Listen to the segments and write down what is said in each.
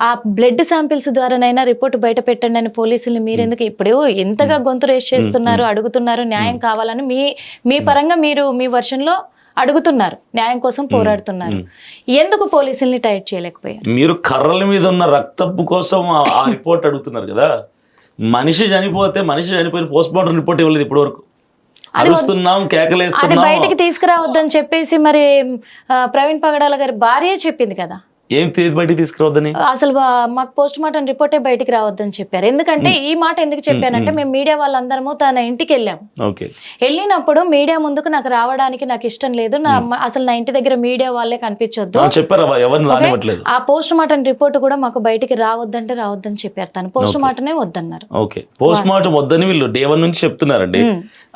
ఆ blood samples ద్వారానైనా report బయట పెట్టండి అని పోలీసుల్ని మీరెందుకు ఇప్పుడు ఎంతగా గొంతు రేస్ చేస్తున్నారు, అడుగుతున్నారు న్యాయం కావాలని మీ పరంగా మీరు మీ వర్షన్లో అడుగుతున్నారు, న్యాయం కోసం పోరాడుతున్నారు. ఎందుకు పోలీసుల్ని టైట్ చేయలేకపోయారు? మీరు కర్రల మీద ఉన్న రక్తపు కోసం ఆ రిపోర్ట్ అడుగుతున్నారు కదా. మనిషి చనిపోయిన పోస్ట్ మార్టం రిపోర్ట్ ఇవ్వలేదు ఇప్పటి వరకు. అరుస్తున్నాం, కేకలేస్తున్నాం. అది బయటకి తీసుకురావద్దని చెప్పేసి మరి ప్రవీణ్ పగడాల గారి భార్య చెప్పింది కదా. ఏం బయటికి తీసుకురావద్దని? అసలు మాకు పోస్ట్ మార్టం రిపోర్టే బయటికి రావద్దని చెప్పారు. ఎందుకంటే ఈ మాట ఎందుకు చెప్పానంటే మేము మీడియా వాళ్ళందరము తన ఇంటికి వెళ్ళాము. వెళ్ళినప్పుడు మీడియా ముందుకు నాకు రావడానికి నాకు ఇష్టం లేదు, అసలు నా ఇంటి దగ్గర మీడియా వాళ్ళే కనిపించొద్దు, ఆ పోస్ట్ మార్టం రిపోర్ట్ కూడా మాకు బయటికి రావద్దంటే రావద్దని చెప్పారు. తను పోస్ట్ మార్టమే వద్దన్నారు. పోస్ట్ మార్టం వద్దని వీళ్ళు డే 1 నుంచి చెప్తున్నారండి.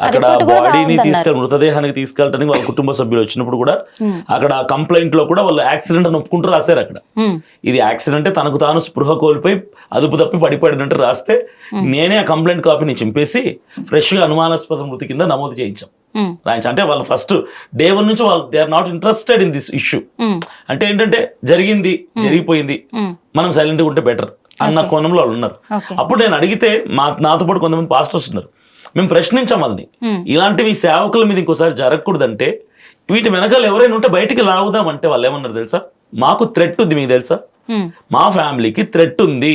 అక్కడ బాడీని మృతదేహానికి తీసుకెళ్ళడానికి వాళ్ళ కుటుంబ సభ్యులు వచ్చినప్పుడు కూడా అక్కడ కంప్లైంట్ లో కూడా వాళ్ళు యాక్సిడెంట్ అని ఒప్పుకుంటూ రాశారు. అక్కడ ఇది యాక్సిడెంట్, తనకు తాను స్పృహ కోల్పోయి అదుపు తప్పి పడిపడినట్టు రాస్తే నేనే ఆ కంప్లైంట్ కాపీని చింపేసి ఫ్రెష్ గా అనుమానాస్పద మృతి కింద నమోదు చేయించాం. అంటే వాళ్ళు ఫస్ట్ డే 1 నుంచి వాళ్ళు they are not interested in this issue. అంటే ఏంటంటే జరిగిపోయింది, మనం సైలెంట్ గా ఉంటే బెటర్ అన్న కోణంలో వాళ్ళు ఉన్నారు. అప్పుడు నేను అడిగితే నాతో పాటు కొంతమంది పాస్టర్స్ ఉన్నారు, మేము ప్రశ్నించాం వాళ్ళని, ఇలాంటివి సేవకుల మీద ఇంకోసారి జరగకూడదంటే వీటి వెనకాల ఎవరైనా ఉంటే బయటికి లాగుదామంటే వాళ్ళు ఏమన్నారు తెలుసా, మాకు థ్రెట్ ఉంది, మీకు తెలుసా, మా ఫ్యామిలీకి థ్రెట్ ఉంది,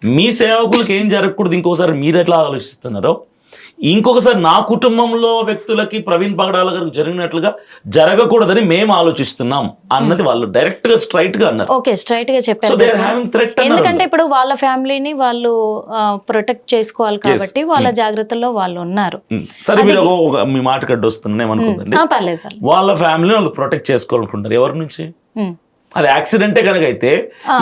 మీ సేవకులకి ఏం జరగకూడదు ఇంకోసారి మీరు ఎట్లా ఆలోచిస్తున్నారో ఇంకొకసారి నా కుటుంబంలో వ్యక్తులకి ప్రవీణ్ పగడాల గారికి జరిగినట్లుగా జరగకూడదని మేము ఆలోచిస్తున్నాం అన్నది వాళ్ళు డైరెక్ట్ గా స్ట్రైట్ గా అన్నారు. ఓకే, స్ట్రైట్ గా చెప్పారు. ఎందుకంటే ఇప్పుడు వాళ్ళ ఫ్యామిలీని వాళ్ళు ప్రొటెక్ట్ చేసుకోవాలి కాబట్టి వాళ్ళ జాగ్రత్తల్లో వాళ్ళు ఉన్నారు. సరే, మీరు మీ మాట కడ్డు వస్తున్నాను ఏమనుకుందండి, వాళ్ళ ఫ్యామిలీని వాళ్ళు ప్రొటెక్ట్ చేసుకోవాలనుకుంటారు. ఎవరి నుంచి? అది యాక్సిడెంటే కనుక అయితే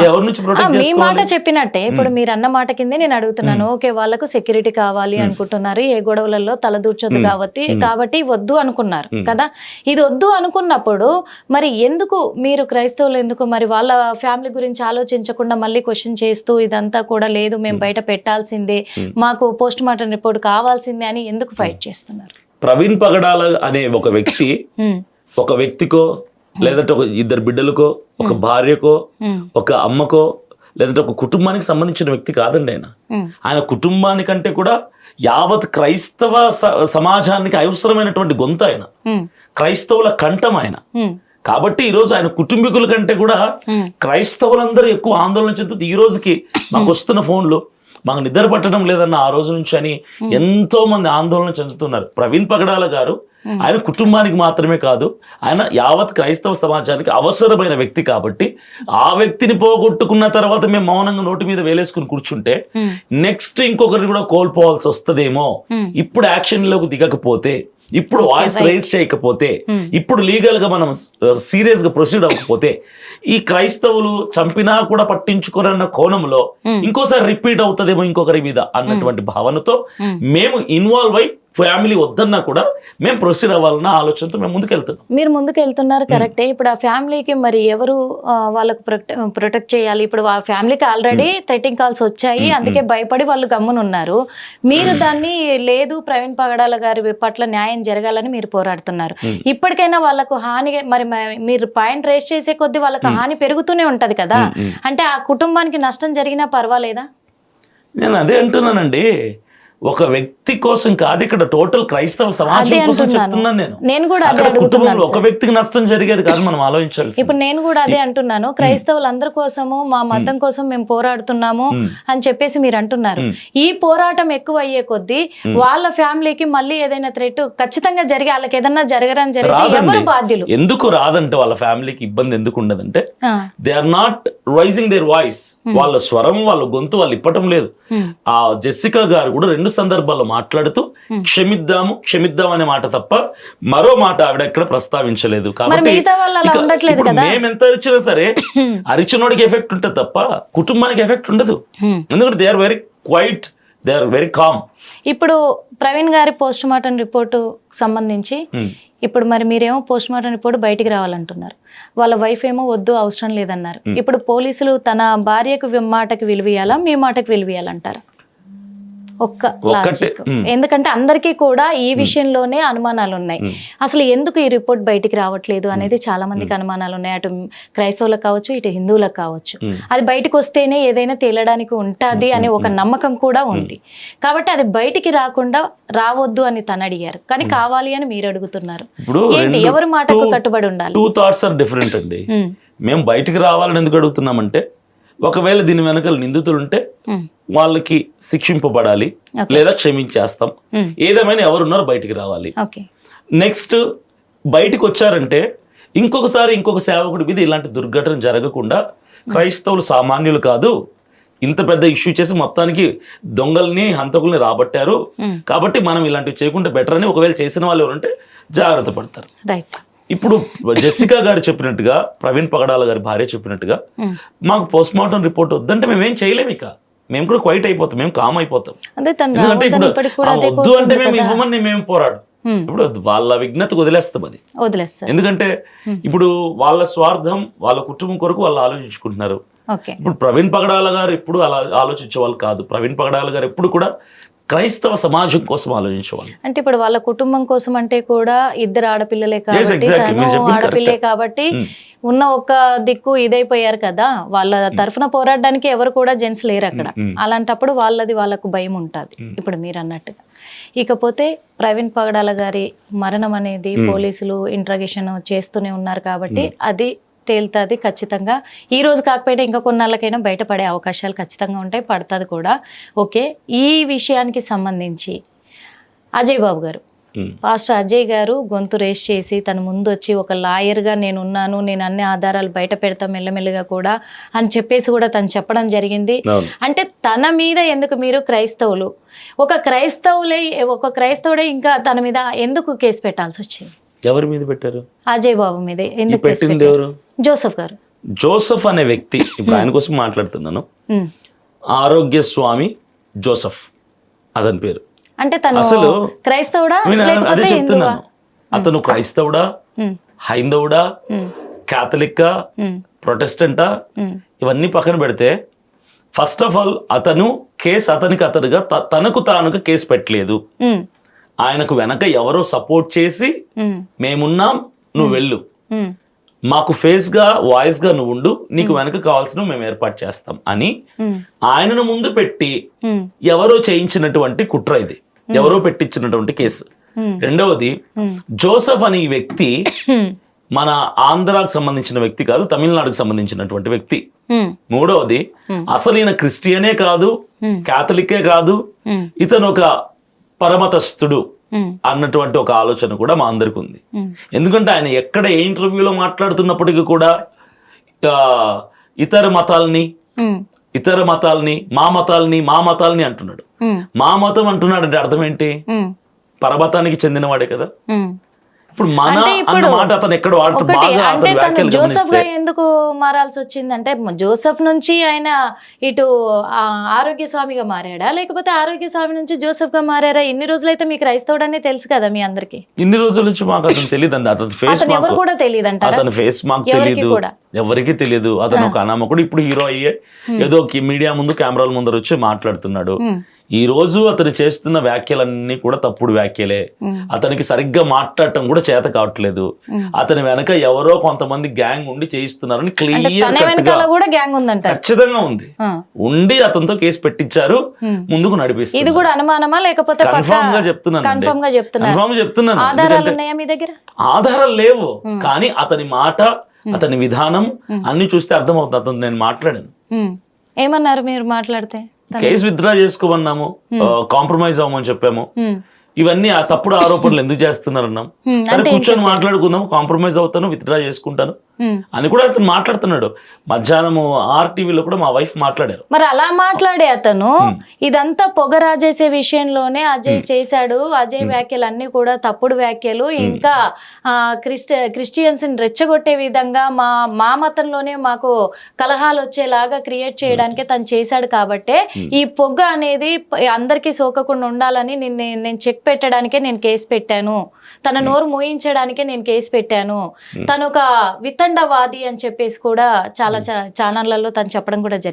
ఎవరి నుంచి ప్రొటెక్ట్ చేసుకోవాలి? మీ మాట చెప్పినట్టే ఇప్పుడు మీరు అన్న మాట కిందే నేను అడుగుతున్నాను. ఓకే, వాళ్ళకు సెక్యూరిటీ కావాలి అనుకుంటున్నారు, ఏ గొడవలలో తలదూర్చొద్దు కాబట్టి వద్దు అనుకున్నారు కదా. ఇది వద్దు అనుకున్నప్పుడు మరి ఎందుకు మీరు క్రైస్తవులు ఎందుకు మరి వాళ్ళ ఫ్యామిలీ గురించి ఆలోచించకుండా మళ్ళీ క్వశ్చన్ చేస్తూ ఇదంతా కూడా లేదు, మేము బయట పెట్టాల్సిందే, మాకు పోస్ట్ మార్టం రిపోర్ట్ కావాల్సిందే అని ఎందుకు ఫైట్ చేస్తున్నారు? ప్రవీణ్ పగడాల అనే ఒక వ్యక్తికో లేదంటే ఒక 2 బిడ్డలకో, ఒక భార్యకో, ఒక అమ్మకో, లేదంటే ఒక కుటుంబానికి సంబంధించిన వ్యక్తి కాదండి ఆయన కుటుంబానికంటే కూడా యావత్ క్రైస్తవ సమాజానికి అవసరమైనటువంటి గొంతు ఆయన, క్రైస్తవుల కంఠం ఆయన. కాబట్టి ఈరోజు ఆయన కుటుంబీకుల కంటే కూడా క్రైస్తవులందరూ ఎక్కువ ఆందోళన చెందుతూ ఈ రోజుకి మాకు వస్తున్న ఫోన్లు మాకు నిద్ర పట్టడం లేదన్న ఆ రోజు నుంచి అని ఎంతో మంది ఆందోళన చెందుతున్నారు. ప్రవీణ్ పగడాల గారు ఆయన కుటుంబానికి మాత్రమే కాదు, ఆయన యావత్ క్రైస్తవ సమాజానికి అవసరమైన వ్యక్తి. కాబట్టి ఆ వ్యక్తిని పోగొట్టుకున్న తర్వాత మేము మౌనంగా నోటి మీద వేలేసుకుని కూర్చుంటే నెక్స్ట్ ఇంకొకరిని కూడా కోల్పోవాల్సి వస్తుందేమో. ఇప్పుడు యాక్షన్ లోకి దిగకపోతే, ఇప్పుడు వాయిస్ రైజ్ చేయకపోతే, ఇప్పుడు లీగల్ గా మనం సీరియస్ గా ప్రొసీడ్ అవ్వకపోతే ఈ క్రైస్తవులు చంపినా కూడా పట్టించుకోరన్న కోణంలో ఇంకోసారి రిపీట్ అవుతుందేమో ఇంకొకరి మీద అన్నటువంటి భావనతో మేము ఇన్వాల్వ్ అయి ఫ్యామిలీ వద్దన్నా కూడా మేము ప్రొసీడ్ అవ్వాలన్న ఆలోచనతో మేము ముందుకెళ్తున్నాం. మీరు ముందుకు వెళ్తున్నారు కరెక్టే. ఇప్పుడు ఆ ఫ్యామిలీకి మరి ఎవరు వాళ్ళకు ప్రొటెక్ట్ చేయాలి? ఇప్పుడు ఆ ఫ్యామిలీకి ఆల్రెడీ థ్రెటింగ్ కాల్స్ వచ్చాయి, అందుకే భయపడి వాళ్ళు గమ్మునున్నారు. మీరు దాన్ని లేదు ప్రవీణ్ పగడాల గారి పట్ల న్యాయం జరగాలని మీరు పోరాడుతున్నారు. ఇప్పటికైనా వాళ్ళకు హాని మరి మీరు పాయింట్ రేస్ చేసే కొద్దీ వాళ్ళకు హాని పెరుగుతూనే ఉంటది కదా. అంటే ఆ కుటుంబానికి నష్టం జరిగినా పర్వాలేదా? నేను అదే అంటున్నానండి, ఒక వ్యక్తి కోసం కాదు, ఇక్కడ టోటల్ క్రైస్తవ సమాజం కోసం చెప్తున్నాను నేను కూడా అక్కడ కుటుంబంలో ఒక వ్యక్తికి నష్టం జరిగేది కాదు మనం ఆలోచించాలి. ఇప్పుడు నేను కూడా అదే అంటున్నాను, క్రైస్తవులందరి కోసము మా మతం కోసం మేము పోరాడుతున్నాము అని చెప్పేసి మీరు అంటున్నారు. ఈ పోరాటం ఎక్కువ అయ్యే కొద్దీ వాళ్ళ ఫ్యామిలీకి మళ్ళీ ఏదైనా థ్రెట్ ఖచ్చితంగా జరిగి వాళ్ళకి ఏదన్నా జరగరని జరిగితే ఎవరు బాధ్యులు? ఎందుకు రాదంటే వాళ్ళ ఫ్యామిలీకి ఇబ్బంది ఎందుకు ఉండదంటే they are not raising their voice. వాళ్ళ స్వరం, వాళ్ళ గొంతు వాళ్ళు ఇప్పటం లేదు. ఆ జెస్సికా గారు కూడా 2 సందర్భాల్లో మాట్లాడుతూ క్షమిద్దాం అనే మాట తప్ప మరో మాట ఆవిడ ఎక్కడ ప్రస్తావించలేదు. కాబట్టి మేము ఎంత అరిచినా సరే అరిచినోడికి ఎఫెక్ట్ ఉంటుంది తప్ప కుటుంబానికి ఎఫెక్ట్ ఉండదు. ఎందుకంటే they are very quiet, they are very calm. ఇప్పుడు ప్రవీణ్ గారి పోస్ట్ మార్టం రిపోర్టు సంబంధించి ఇప్పుడు మరి మీరేమో పోస్ట్ మార్టం రిపోర్ట్ బయటికి రావాలంటున్నారు, వాళ్ళ వైఫ్ ఏమో వద్దు అవసరం లేదన్నారు. ఇప్పుడు పోలీసులు తన భార్యకు మాటకి విలువయాలా, మీ మాటకు విలువయాలంటారా? ఒక్క లాజిక్. ఎందుకంటే అందరికీ కూడా ఈ విషయంలోనే అనుమానాలు ఉన్నాయి. అసలు ఎందుకు ఈ రిపోర్ట్ బయటికి రావట్లేదు అనేది చాలా మందికి అనుమానాలు ఉన్నాయి. అటు క్రైస్తవులకు కావచ్చు, ఇటు హిందువులకు కావచ్చు. అది బయటకు వస్తేనే ఏదైనా తేలడానికి ఉంటది అనే ఒక నమ్మకం కూడా ఉంది. కాబట్టి అది బయటికి రావద్దు అని తను అడిగారు, కానీ కావాలి అని మీరు అడుగుతున్నారు. ఏంటి, ఎవరి మాటకు కట్టుబడి ఉండాలి? 2 thoughts are different అండి. మేము బయటికి రావాలని ఎందుకు అడుగుతున్నామంటే, ఒకవేళ దీని వెనకాల నిందితులు ఉంటే వాళ్ళకి శిక్షింపబడాలి, లేదా క్షమించేస్తాం. ఏదేమైనా ఎవరున్నారో బయటికి రావాలి. నెక్స్ట్ బయటికి వచ్చారంటే ఇంకొకసారి ఇంకొక సేవకుడి మీద ఇలాంటి దుర్ఘటన జరగకుండా, క్రైస్తవులు సామాన్యులు కాదు, ఇంత పెద్ద ఇష్యూ చేసి మొత్తానికి దొంగల్ని హంతకుల్ని రాబట్టారు, కాబట్టి మనం ఇలాంటివి చేయకుండా బెటర్ అని ఒకవేళ చేసిన వాళ్ళు ఎవరంటే జాగ్రత్త పడతారు. ఇప్పుడు జెసికా గారు చెప్పినట్టుగా, ప్రవీణ్ పగడాల గారి భార్య చెప్పినట్టుగా, మాకు పోస్ట్ మార్టం రిపోర్ట్ వద్దంటే మేమేం చేయలేము. ఇక మేము కూడా క్వైట్ అయిపోతాం, మేము కామ్ అయిపోతాం. ఎందుకంటే ఇప్పుడు వద్దు అంటే మేము ఇవ్వమని మేము పోరాడు. ఇప్పుడు వాళ్ళ విజ్ఞతకు వదిలేస్తాం అది. ఎందుకంటే ఇప్పుడు వాళ్ళ స్వార్థం, వాళ్ళ కుటుంబం కొరకు వాళ్ళు ఆలోచించుకుంటున్నారు. ఇప్పుడు ప్రవీణ్ పగడాల గారు ఎప్పుడు అలా ఆలోచించే వాళ్ళు కాదు. ప్రవీణ్ పగడాల గారు ఎప్పుడు కూడా క్రైస్తవ సమాజం కోసం ఆలోచించేవాళ్ళు. అంటే ఇప్పుడు వాళ్ళ కుటుంబం కోసం అంటే కూడా ఇద్దరు ఆడపిల్లలే కాబట్టి, ఆడపిల్లే కాబట్టి ఉన్న ఒక దిక్కు ఇదైపోయారు కదా, వాళ్ళ తరఫున పోరాడడానికి ఎవరు కూడా జెంట్స్ లేరు అక్కడ. అలాంటప్పుడు వాళ్ళకు భయం ఉంటుంది, ఇప్పుడు మీరు అన్నట్టుగా. ఇకపోతే ప్రవీణ్ పగడాల గారి మరణం అనేది పోలీసులు ఇంట్రాగేషన్ చేస్తూనే ఉన్నారు కాబట్టి అది తేలుతుంది ఖచ్చితంగా. ఈ రోజు కాకపోయినా ఇంకా కొన్నాళ్ళకైనా బయటపడే అవకాశాలు ఖచ్చితంగా ఉంటాయి, పడుతుంది కూడా. ఓకే, ఈ విషయానికి సంబంధించి అజయ్ బాబు గారు, పాస్టర్ అజయ్ గారు గొంతు రేస్ చేసి తన ముందు వచ్చి ఒక లాయర్గా నేనున్నాను, నేను అన్ని ఆధారాలు బయట పెడతా మెల్లమెల్లగా కూడా అని చెప్పేసి కూడా తను చెప్పడం జరిగింది. అంటే తన మీద ఎందుకు మీరు క్రైస్తవులు, ఒక క్రైస్తవుడే ఇంకా తన మీద ఎందుకు కేసు పెట్టాల్సి వచ్చింది? ఎవరి మీద పెట్టారు? అజయ్ బాబు మీద ఎందుకు పెట్టింది? ఎవరు? జోసెఫ్ గారు. జోసెఫ్ అనే వ్యక్తి, ఇప్పుడు ఆయన కోసం మాట్లాడుతున్నాను. ఆరోగ్య స్వామి జోసెఫ్ అతని పేరు. అంటే తను అసలు క్రైస్తవుడా? అదే చెప్తున్నాను. అతను క్రైస్తవుడా, హైందవుడా, క్యాథలిక్, ప్రొటెస్టెంటా, ఇవన్నీ పక్కన పెడితే, ఫస్ట్ ఆఫ్ ఆల్ అతను కేసు అతనుగా తనకు తానుగా కేసు పెట్టలేదు. ఆయనకు వెనక ఎవరో సపోర్ట్ చేసి మేమున్నాం, నువ్వు వెళ్ళు, మాకు ఫేస్ గా వాయిస్ గా నువ్వు ఉండు, నీకు వెనక కావాల్సిన మేము ఏర్పాటు చేస్తాం అని ఆయనను ముందు పెట్టి ఎవరో చేయించినటువంటి కుట్ర ఇది, ఎవరో పెట్టించినటువంటి కేసు. రెండవది, జోసెఫ్ అనే వ్యక్తి మన ఆంధ్రాకు సంబంధించిన వ్యక్తి కాదు, తమిళనాడుకు సంబంధించినటువంటి వ్యక్తి. మూడవది, అసలు ఈయన క్రిస్టియనే కాదు, క్యాథలికే కాదు, ఇతను ఒక పరమతస్థుడు అన్నటువంటి ఒక ఆలోచన కూడా మా అందరికి ఉంది. ఎందుకంటే ఆయన ఎక్కడ ఏ ఇంటర్వ్యూలో మాట్లాడుతున్నప్పటికీ కూడా ఇతర మతాల్ని మా మతాల్ని అంటున్నాడు. మా మతం అంటున్నాడు అంటే అర్థం ఏంటి? పరమతానికి చెందినవాడే కదా. ఇప్పుడు మన అన్న మాట అతను ఎక్కడ జోసెఫ్ గా ఎందుకు మారాల్సి వచ్చింది అంటే, జోసెఫ్ నుంచి ఆయన ఇటు ఆరోగ్య స్వామిగా మారాడా, లేకపోతే ఆరోగ్య స్వామి నుంచి జోసెఫ్ గా మారారా? ఇన్ని రోజులైతే మీకు క్రైస్తవుడనే తెలుసు కదా మీ అందరికి. ఇన్ని రోజుల నుంచి మాకు అతను తెలియదు అండి. అతను ఫేస్ ఎవరు కూడా తెలియదు అంటారా? అతను ఫేస్ మాకు తెలియదు, ఎవరికి తెలియదు. అతను ఒక అనామకుడు. ఇప్పుడు హీరో అయ్యే ఏదో మీడియా ముందు కెమెరాల ముందర వచ్చి మాట్లాడుతున్నాడు. ఈ రోజు అతను చేస్తున్న వ్యాఖ్యలన్నీ కూడా తప్పుడు వ్యాఖ్యలే. అతనికి సరిగ్గా మాట్లాడటం కూడా చేత కావట్లేదు. అతని వెనక ఎవరో కొంతమంది గ్యాంగ్ ఉండి చేయిస్తున్నారని ఖచ్చితంగా ఉంది. ఉండి అతనితో కేసు పెట్టించారు, ముందుకు నడిపిస్తారు. ఇది కూడా అనుమానమా లేకపోతే కన్ఫర్మ్ గా చెప్తున్నాను. ఆధారాలు లేవు, కానీ అతని మాట, అతని విధానం అన్ని చూస్తే అర్థమవుతుంది. అతను నేను మాట్లాడాను. ఏమన్నారు మీరు మాట్లాడితే? కేసు విత్డ్రా చేసుకోమన్నాము, కాంప్రమైజ్ అవ్వమని చెప్పాము. ఇవన్నీ ఆ తప్పుడు ఆరోపణలు ఎందుకు చేస్తున్నారన్నాం. సరే కూర్చొని మాట్లాడుకుందాం, కాంప్రమైజ్ అవుతాను, విత్డ్రా చేసుకుంటాను అని కూడా అతను మాట్లాడుతున్నాడు. మధ్యాహ్నం ఆర్టీవీలో కూడా మా వైఫ్ మాట్లాడారు. మరి అలా మాట్లాడే అతను ఇదంతా పొగ రాజేసే విషయంలోనే అజయ్ చేశాడు. అజయ్ వ్యాఖ్యలు అన్ని కూడా తప్పుడు వ్యాఖ్యలు, ఇంకా క్రిస్టియన్స్ ని రెచ్చగొట్టే విధంగా మా మతంలోనే మాకు కలహాలు వచ్చేలాగా క్రియేట్ చేయడానికి తను చేశాడు. కాబట్టే ఈ పొగ అనేది అందరికీ సోకకుండా ఉండాలని నేను చెక్ పెట్టడానికే నేను కేసు పెట్టాను, తన నోరు మూయించడానికే నేను కేసు పెట్టాను, తను ఒక వితండవాది అని చెప్పేసి కూడా చాలా ఛానళ్లలో తను చెప్పడం కూడా జరిగింది.